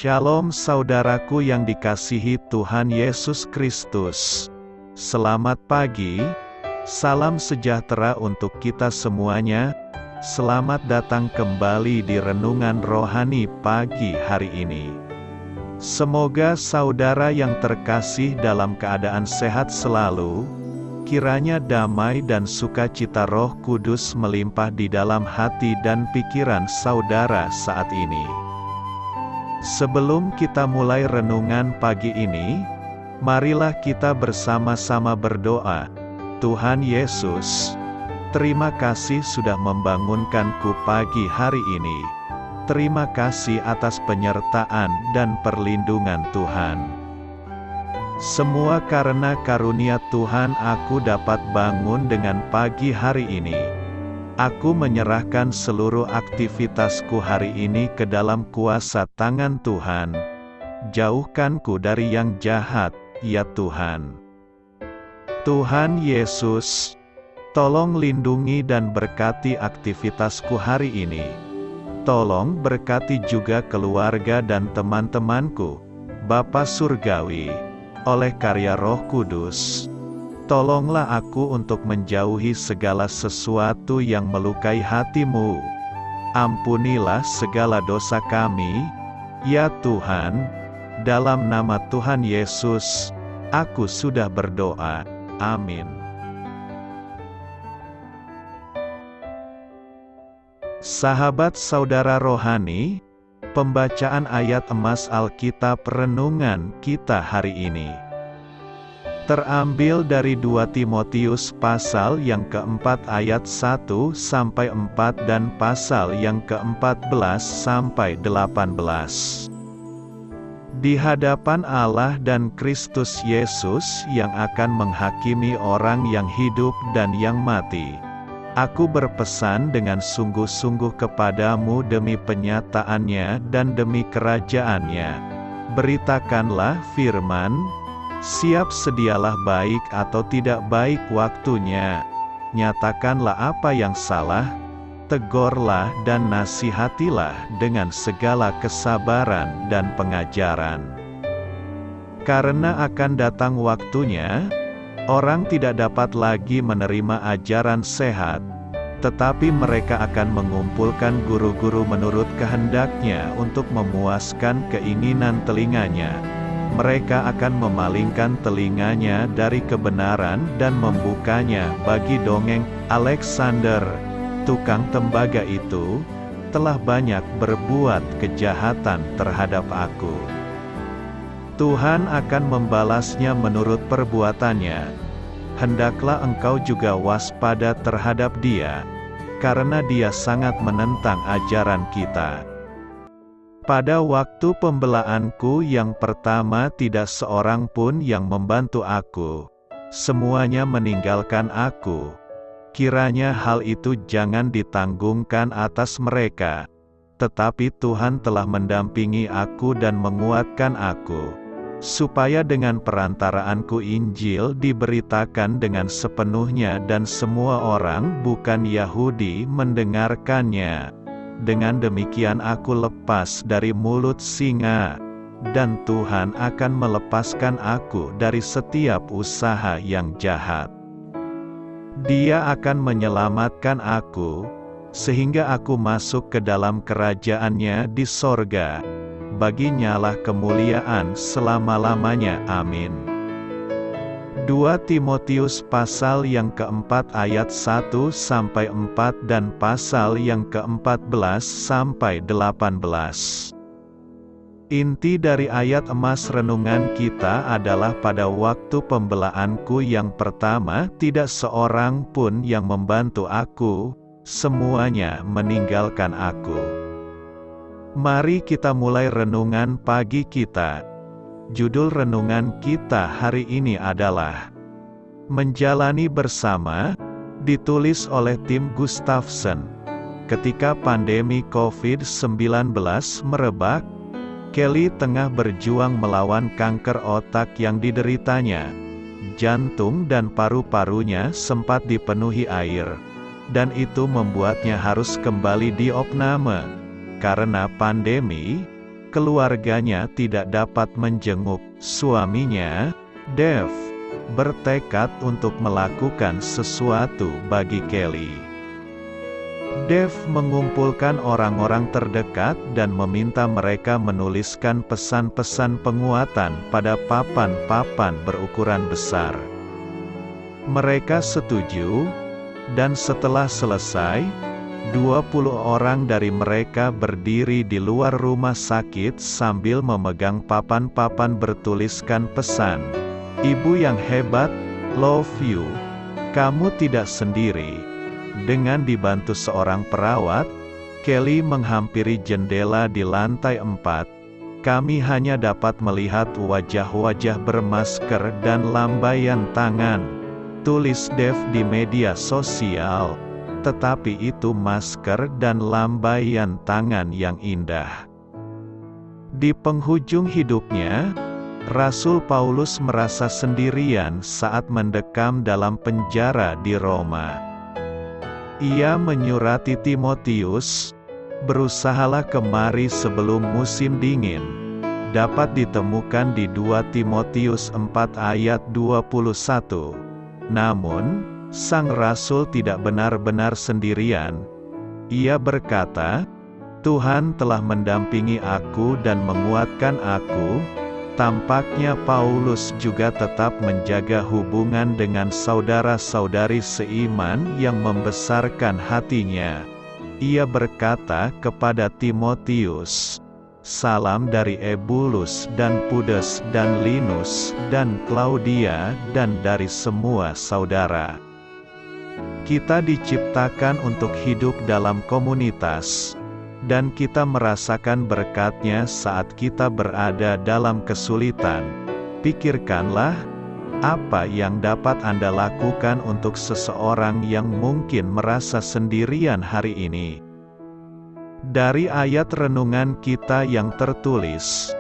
Shalom saudaraku yang dikasihi Tuhan Yesus Kristus. Selamat pagi, salam sejahtera untuk kita semuanya. Selamat datang kembali di Renungan Rohani pagi hari ini. Semoga saudara yang terkasih dalam keadaan sehat selalu. Kiranya damai dan sukacita Roh Kudus melimpah di dalam hati dan pikiran saudara saat ini. Sebelum kita mulai renungan pagi ini, marilah kita bersama-sama berdoa. Tuhan Yesus, terima kasih sudah membangunkanku pagi hari ini. Terima kasih atas penyertaan dan perlindungan Tuhan. Semua karena karunia Tuhan aku dapat bangun dengan pagi hari ini. Aku menyerahkan seluruh aktivitasku hari ini ke dalam kuasa tangan Tuhan. Jauhkanku dari yang jahat, ya Tuhan. Tuhan Yesus, tolong lindungi dan berkati aktivitasku hari ini. Tolong berkati juga keluarga dan teman-temanku, Bapa Surgawi, oleh karya Roh Kudus. Tolonglah aku untuk menjauhi segala sesuatu yang melukai hati-Mu. Ampunilah segala dosa kami, ya Tuhan. Dalam nama Tuhan Yesus, aku sudah berdoa. Amin. Sahabat saudara rohani, pembacaan ayat emas Alkitab renungan kita hari ini terambil dari 2 Timotius pasal yang keempat ayat 1-4 dan pasal yang ke-14 sampai 18. Di hadapan Allah dan Kristus Yesus yang akan menghakimi orang yang hidup dan yang mati, aku berpesan dengan sungguh-sungguh kepadamu demi penyataannya dan demi kerajaannya. Beritakanlah firman. Siap sedialah baik atau tidak baik waktunya. Nyatakanlah apa yang salah, tegurlah dan nasihatilah dengan segala kesabaran dan pengajaran. Karena akan datang waktunya, orang tidak dapat lagi menerima ajaran sehat, tetapi mereka akan mengumpulkan guru-guru menurut kehendaknya untuk memuaskan keinginan telinganya. Mereka akan memalingkan telinganya dari kebenaran dan membukanya bagi dongeng. Alexander, tukang tembaga itu, telah banyak berbuat kejahatan terhadap aku. Tuhan akan membalasnya menurut perbuatannya. Hendaklah engkau juga waspada terhadap dia, karena dia sangat menentang ajaran kita. Pada waktu pembelaanku yang pertama tidak seorang pun yang membantu aku. Semuanya meninggalkan aku. Kiranya hal itu jangan ditanggungkan atas mereka. Tetapi Tuhan telah mendampingi aku dan menguatkan aku, supaya dengan perantaraanku Injil diberitakan dengan sepenuhnya dan semua orang bukan Yahudi mendengarkannya. Dengan demikian aku lepas dari mulut singa, dan Tuhan akan melepaskan aku dari setiap usaha yang jahat. Dia akan menyelamatkan aku, sehingga aku masuk ke dalam kerajaannya di sorga. Baginyalah kemuliaan selama-lamanya. Amin. 2 Timotius pasal yang keempat ayat 1-4 dan pasal yang ke-14 sampai 18. Inti dari ayat emas renungan kita adalah pada waktu pembelaanku yang pertama tidak seorang pun yang membantu aku, semuanya meninggalkan aku. Mari kita mulai renungan pagi kita. Judul renungan kita hari ini adalah Menjalani Bersama, ditulis oleh Tim Gustafson. Ketika pandemi COVID-19 merebak, Kelly tengah berjuang melawan kanker otak yang dideritanya. Jantung dan paru-parunya sempat dipenuhi air, dan itu membuatnya harus kembali diopname. Karena pandemi, keluarganya tidak dapat menjenguk suaminya, Dave bertekad untuk melakukan sesuatu bagi Kelly. Dave mengumpulkan orang-orang terdekat dan meminta mereka menuliskan pesan-pesan penguatan pada papan-papan berukuran besar. Mereka setuju, dan setelah selesai, 20 orang dari mereka berdiri di luar rumah sakit sambil memegang papan-papan bertuliskan pesan, "Ibu yang hebat, love you. Kamu tidak sendiri." Dengan dibantu seorang perawat, Kelly menghampiri jendela di lantai 4. "Kami hanya dapat melihat wajah-wajah bermasker dan lambaian tangan," tulis Dave di media sosial. Tetapi itu masker dan lambaian tangan yang indah. Di penghujung hidupnya, Rasul Paulus merasa sendirian saat mendekam dalam penjara di Roma. Ia menyurati Timotius, "Berusahalah kemari sebelum musim dingin." Dapat ditemukan di 2 Timotius 4 ayat 21. Namun, sang rasul tidak benar-benar sendirian. Ia berkata, "Tuhan telah mendampingi aku dan menguatkan aku." Tampaknya Paulus juga tetap menjaga hubungan dengan saudara-saudari seiman yang membesarkan hatinya. Ia berkata kepada Timotius, "Salam dari Ebulus dan Pudes dan Linus dan Klaudia dan dari semua saudara." Kita diciptakan untuk hidup dalam komunitas, dan kita merasakan berkat-Nya saat kita berada dalam kesulitan. Pikirkanlah, apa yang dapat Anda lakukan untuk seseorang yang mungkin merasa sendirian hari ini? Dari ayat renungan kita yang tertulis,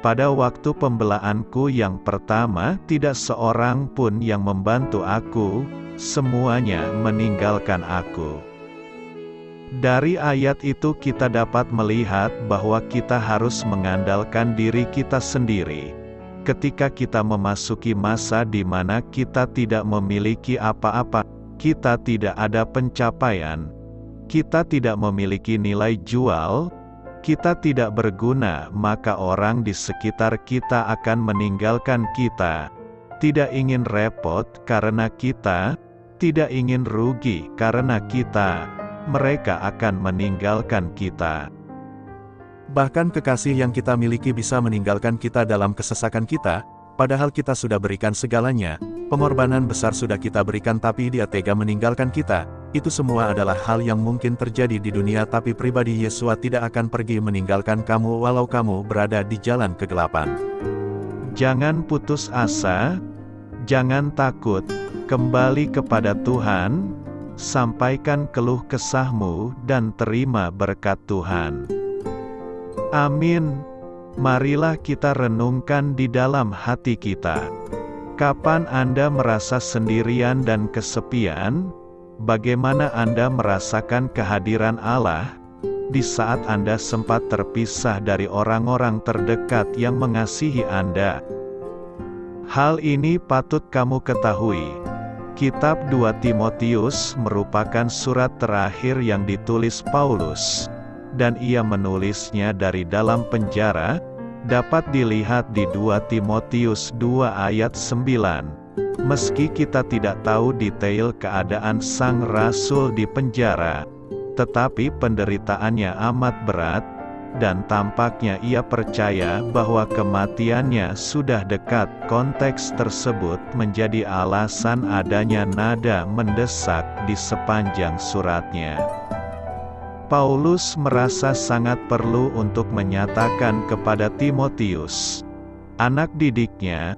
"Pada waktu pembelaanku yang pertama tidak seorang pun yang membantu aku, semuanya meninggalkan aku." Dari ayat itu kita dapat melihat bahwa kita harus mengandalkan diri kita sendiri. Ketika kita memasuki masa di mana kita tidak memiliki apa-apa, kita tidak ada pencapaian, kita tidak memiliki nilai jual, kita tidak berguna, maka orang di sekitar kita akan meninggalkan kita. Tidak ingin repot karena kita, tidak ingin rugi karena kita, mereka akan meninggalkan kita. Bahkan kekasih yang kita miliki bisa meninggalkan kita dalam kesesakan kita, padahal kita sudah berikan segalanya, pengorbanan besar sudah kita berikan tapi dia tega meninggalkan kita. Itu semua adalah hal yang mungkin terjadi di dunia, tapi pribadi Yesua tidak akan pergi meninggalkan kamu walau kamu berada di jalan kegelapan. Jangan putus asa, jangan takut, kembali kepada Tuhan, sampaikan keluh kesahmu dan terima berkat Tuhan. Amin. Marilah kita renungkan di dalam hati kita. Kapan Anda merasa sendirian dan kesepian? Bagaimana Anda merasakan kehadiran Allah di saat Anda sempat terpisah dari orang-orang terdekat yang mengasihi Anda? Hal ini patut kamu ketahui. Kitab 2 Timotius merupakan surat terakhir yang ditulis Paulus, dan ia menulisnya dari dalam penjara, dapat dilihat di 2 Timotius 2 ayat 9. Meski kita tidak tahu detail keadaan sang rasul di penjara, tetapi penderitaannya amat berat, dan tampaknya ia percaya bahwa kematiannya sudah dekat. Konteks tersebut menjadi alasan adanya nada mendesak di sepanjang suratnya. Paulus merasa sangat perlu untuk menyatakan kepada Timotius, anak didiknya,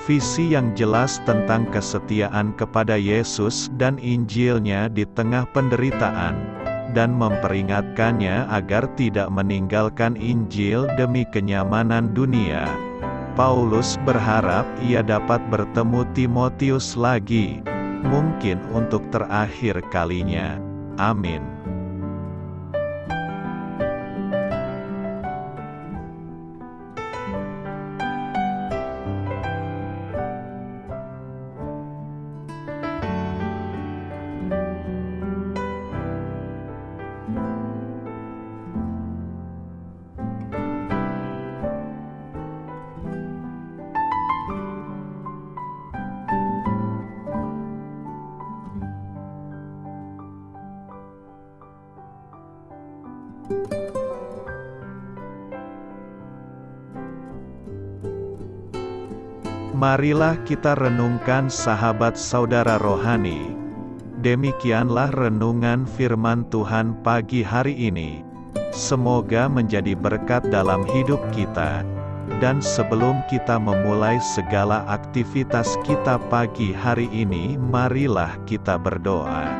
visi yang jelas tentang kesetiaan kepada Yesus dan Injilnya di tengah penderitaan, dan memperingatkannya agar tidak meninggalkan Injil demi kenyamanan dunia. Paulus berharap ia dapat bertemu Timotius lagi, mungkin untuk terakhir kalinya. Amin. Marilah kita renungkan sahabat saudara rohani. Demikianlah renungan firman Tuhan pagi hari ini. Semoga menjadi berkat dalam hidup kita. Dan sebelum kita memulai segala aktivitas kita pagi hari ini, marilah kita berdoa.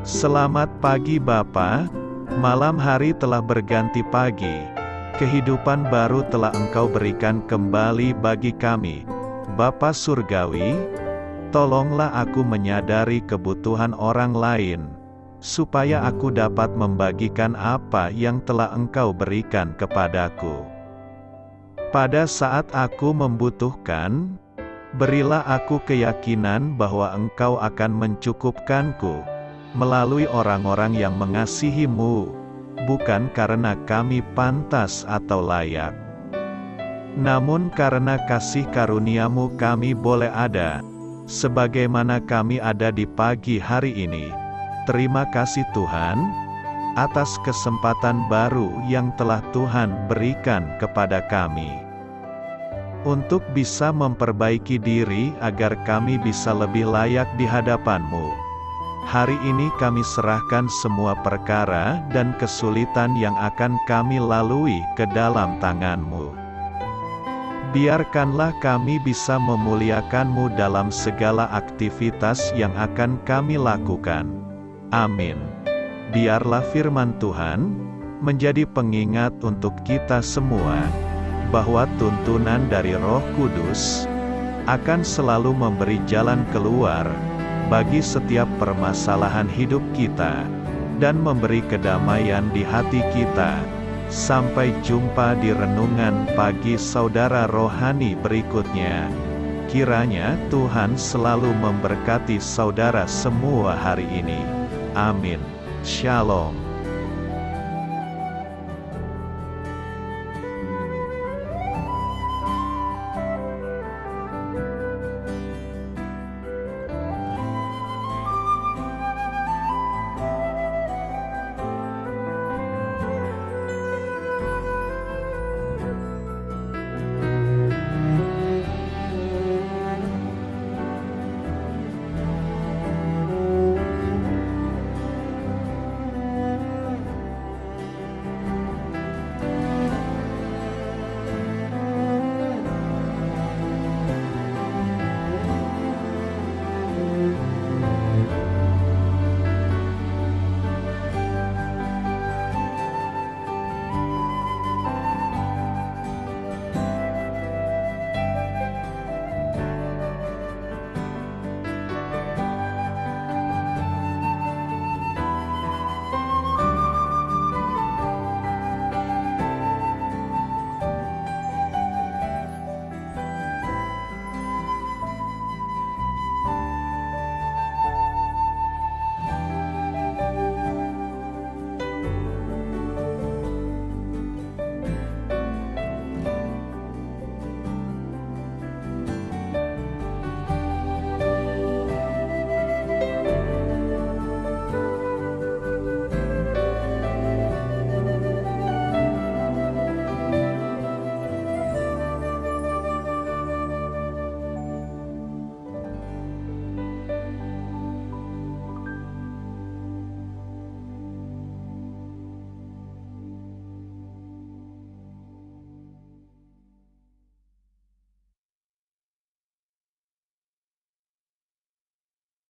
Selamat pagi Bapa, malam hari telah berganti pagi. Kehidupan baru telah Engkau berikan kembali bagi kami. Bapa Surgawi, tolonglah aku menyadari kebutuhan orang lain, supaya aku dapat membagikan apa yang telah Engkau berikan kepadaku. Pada saat aku membutuhkan, berilah aku keyakinan bahwa Engkau akan mencukupkanku, melalui orang-orang yang mengasihi-Mu, bukan karena kami pantas atau layak, namun karena kasih karunia-Mu kami boleh ada, sebagaimana kami ada di pagi hari ini. Terima kasih Tuhan, atas kesempatan baru yang telah Tuhan berikan kepada kami, untuk bisa memperbaiki diri agar kami bisa lebih layak di hadapan-Mu. Hari ini kami serahkan semua perkara dan kesulitan yang akan kami lalui ke dalam tangan-Mu. Biarkanlah kami bisa memuliakan-Mu dalam segala aktivitas yang akan kami lakukan. Amin. Biarlah firman Tuhan menjadi pengingat untuk kita semua, bahwa tuntunan dari Roh Kudus akan selalu memberi jalan keluar bagi setiap permasalahan hidup kita, dan memberi kedamaian di hati kita. Sampai jumpa di renungan pagi saudara rohani berikutnya. Kiranya Tuhan selalu memberkati saudara semua hari ini. Amin. Shalom.